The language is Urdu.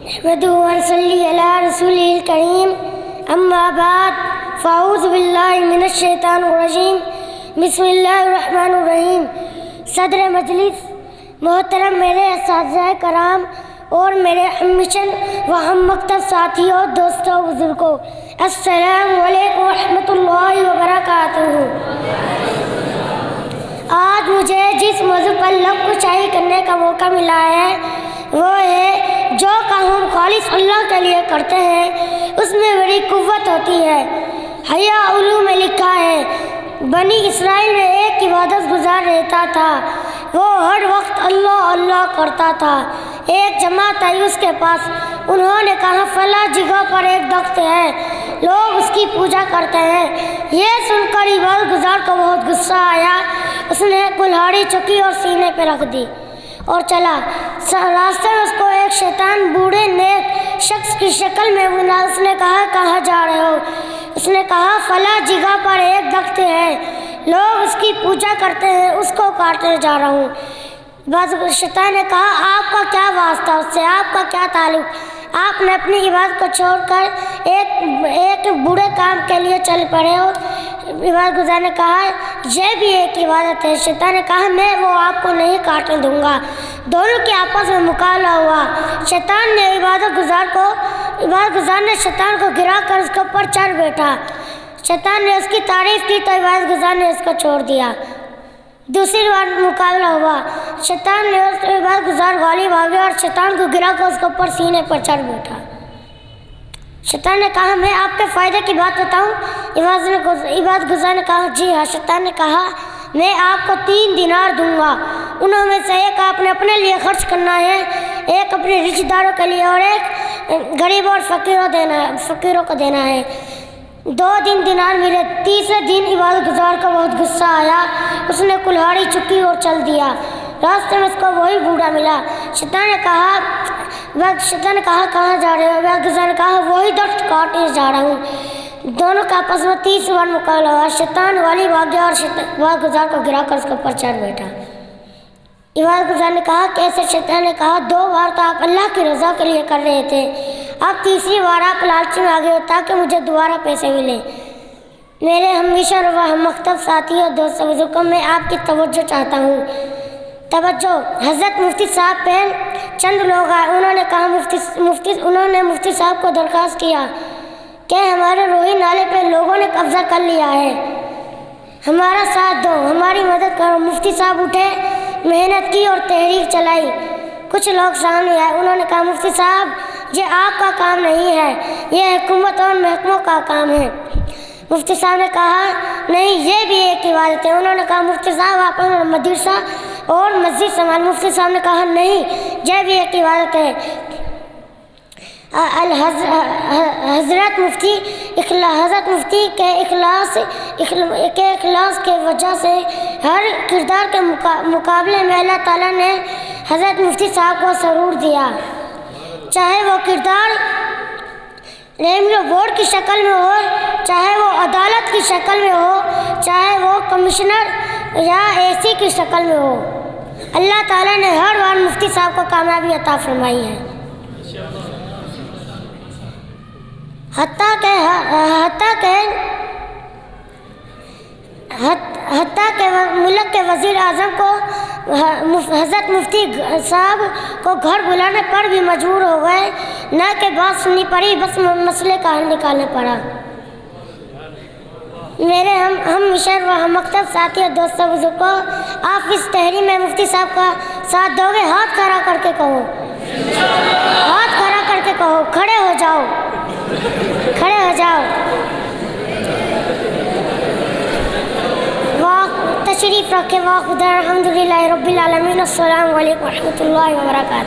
نحمده ونصلي على رسوله الكريم اما بعد فاعوذ باللہ من الشیطان الرجیم بسم اللہ الرحمن الرحیم۔ صدر مجلس محترم میرے اساتذہ کرام اور میرے ہم مشن و ہم مکتب ساتھیوں، دوستوں، بزرگوں، السلام علیکم ورحمۃ اللہ وبرکاتہ۔ آج مجھے جس موضوع پر لب کشائی کرنے کا موقع ملا ہے وہ ہے جو کام ہم خالص اللہ کے لیے کرتے ہیں اس میں بڑی قوت ہوتی ہے۔ حیا علوم میں لکھا ہے بنی اسرائیل میں ایک عبادت گزار رہتا تھا، وہ ہر وقت اللہ اللہ کرتا تھا۔ ایک جماعت آئی اس کے پاس، انہوں نے کہا فلاں جگہ پر ایک درخت ہے، لوگ اس کی پوجا کرتے ہیں۔ یہ سن کر عبادت گزار کو بہت غصہ آیا، اس نے کلہاڑی چکی اور سینے پہ رکھ دی اور چلا۔ راستے میں اس کو ایک شیطان بوڑھے نیک شخص کی شکل میں ملا۔ اس نے کہا کہاں جا رہے ہو؟ اس نے کہا فلاں جگہ پر ایک درخت ہے، لوگ اس کی پوجا کرتے ہیں، اس کو کاٹنے جا رہا ہوں۔ شیطان نے کہا آپ کا کیا واسطہ اس سے، آپ کا کیا تعلق؟ آپ نے اپنی عبادت کو چھوڑ کر ایک برے کام کے لیے چل پڑے ہو۔ عبادت گزار نے کہا یہ بھی ایک عبادت ہے۔ شیطان نے کہا میں وہ آپ کو نہیں کاٹنے دوں گا۔ دونوں کے آپس میں مقابلہ ہوا۔ شیطان نے عبادت گزار نے شیطان کو گرا کر اس کے اوپر چڑھ بیٹھا۔ شیطان نے اس کی تعریف کی تو عبادت گزار نے اس کو چھوڑ دیا۔ دوسری بار مقابلہ ہوا، شیطان نے اس عبادت گزار غالب آ گیا اور شیطان کو گرا کر اس کے اوپر سینے پر چڑھ بیٹھا۔ شیطان نے کہا میں آپ کے فائدے کی بات بتاؤں؟ عبادت گزار نے کہا جی ہاں۔ شیطان نے کہا میں آپ کو 3 دینار دوں گا، انہوں میں سے ایک آپ نے اپنے لیے خرچ کرنا ہے، ایک اپنے رشتہ داروں کے لیے اور ایک غریب اور فقیروں کو دینا ہے۔ 2 دینار ملے۔ تیسرے دن عبادت گزار کو بہت غصہ آیا، اس نے کلہاڑی چکی اور چل دیا۔ راستے میں اس کو وہی بوڑھا ملا۔ شیطان نے کہا کہاں جا رہے ہو؟ عبادت گزار نے کہا وہی درخت کاٹنے جا رہا ہوں۔ دونوں کا آپس میں 30 بار مقابلہ ہوا۔ شیطان غالب آ گیا اور عبادت گزار کو گرا کر اس کے اوپر چڑھ بیٹھا۔ عبادت گزار نے کہا کیسے؟ شیطان نے کہا 2 بار تو آپ اللہ کی رضا کے لیے کر رہے تھے، اب تیسری بار آپ لالچ میں آ گئے ہو تاکہ مجھے دوبارہ پیسے ملے۔ میرے ہمیشہ ہم مکتب ساتھی اور دوست بزرگوں میں آپ کی توجہ چاہتا ہوں۔ توجہ! حضرت مفتی صاحب پہ چند لوگ آئے، انہوں نے کہا مفتی صاحب کو درخواست کیا کہ ہمارے روہی نالے پہ لوگوں نے قبضہ کر لیا ہے، ہمارا ساتھ دو، ہماری مدد کرو۔ مفتی صاحب اٹھے، محنت کی اور تحریک چلائی۔ کچھ لوگ سامنے آئے، انہوں نے کہا مفتی صاحب یہ آپ کا کام نہیں ہے، یہ حکومت اور محکموں کا کام ہے۔ مفتی صاحب نے کہا نہیں یہ بھی ایک عبادت ہے۔ انہوں نے کہا مفتی صاحب آپ مدرسہ اور مسجد سنبھال۔ مفتی صاحب نے کہا نہیں یہ بھی ایک عبادت ہے۔ حضرت مفتی کے اخلاص کے وجہ سے ہر کردار کے مقابلے میں اللہ تعالیٰ نے حضرت مفتی صاحب کو سرور دیا، چاہے وہ کردار ریونیو بورڈ کی شکل میں ہو، چاہے وہ عدالت کی شکل میں ہو، چاہے وہ کمشنر یا AC کی شکل میں ہو۔ اللہ تعالیٰ نے ہر بار مفتی صاحب کو کامیابی عطا فرمائی ہے۔ حتیٰ کہ ملک کے وزیر اعظم کو حضرت مفتی صاحب کو گھر بلانے پر بھی مجبور ہو گئے، نہ کہ بات سننی پڑی، بس مسئلے کا حل نکالنا پڑا۔ میرے ہم مشن و ہم مکتب ساتھی اور دوست بزرگوں، آپ اس تحریر میں مفتی صاحب کا ساتھ دو گے؟ ہاتھ کھڑا کر کے کہو، ہاتھ کھڑا کر کے کہو، کھڑے ہو جاؤ، کھڑے ہو جاؤ۔ تشریف رکھے۔ واخر الحمدللہ رب العالمین۔ السلام علیکم ورحمۃ اللہ وبرکاتہ۔